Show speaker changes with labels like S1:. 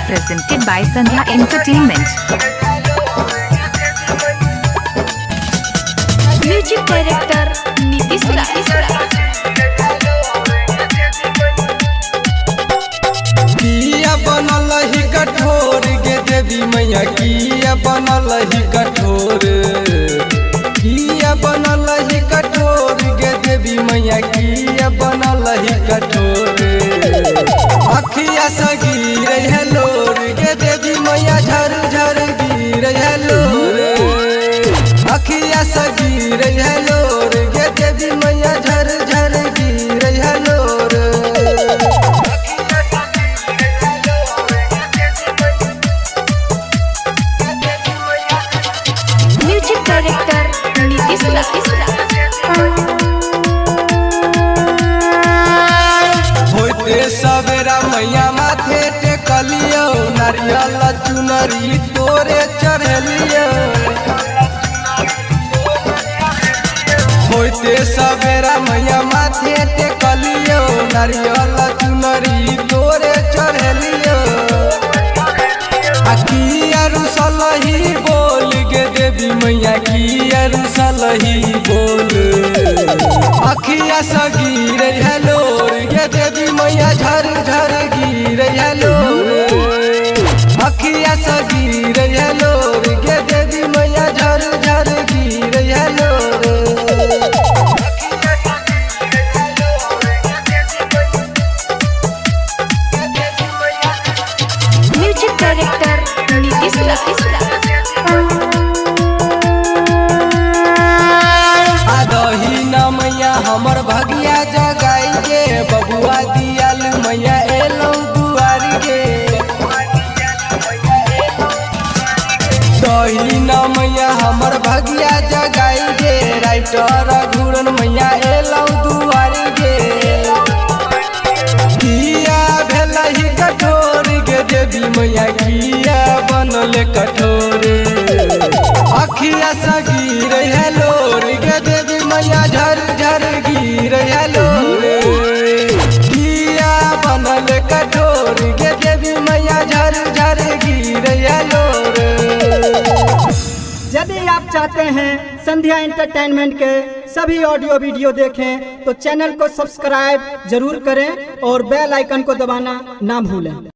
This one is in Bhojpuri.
S1: presented by Sandhya Entertainment.
S2: Music director Nitish
S3: किया बनल ही कठोर गे देवी मैया किया बनल ही कठोर किया बनल ही कठोर गे देवी मैया किया बनल ही कठोर अखिया से गिर है लोर गे देवी मैया झर झर गिर है लोर अखिया से गिर है लोर गे देवी मैया झर झर गिर है लोर।
S2: म्यूजिक डायरेक्टर नीतीश
S3: होते सवेरा मैया माथे टेकलियो नारियल चुनरी तोरे चढ़लियो होते सवेरा मैया माथे टेकलियो नारियल चुनरी तोरे चढ़लियो किया रुसल ही बोल गे देवी मैया किया रुसल ही बोल अखिया से गिर है लोर गे देवी मैया झर झर गिर है लोर अखिया से गिर है लोर गे देवी मैया झर झर गिर है लोर।
S2: म्यूजिक डायरेक्टर नीतीश
S3: आदही न मैया हमर भगिया जगाई गे बबुआ दियाल मैया एलौ दुआर गे दही न मैया हमर भगिया जगाई गे राइटर घूरन मैया एलौ दुआर गे किया भेल ही कठोर गे देवी मैया किया बनल कठोर अखिया से गिर है लोर गे देवी मैया झर झर गिर है लोर किया बनल कठोर गे देवी मैया झर झर गिर है लोर।
S4: यदि आप चाहते हैं संध्या एंटरटेनमेंट के सभी ऑडियो वीडियो देखें तो चैनल को सब्सक्राइब जरूर करें और बेल आइकन को दबाना ना भूलें।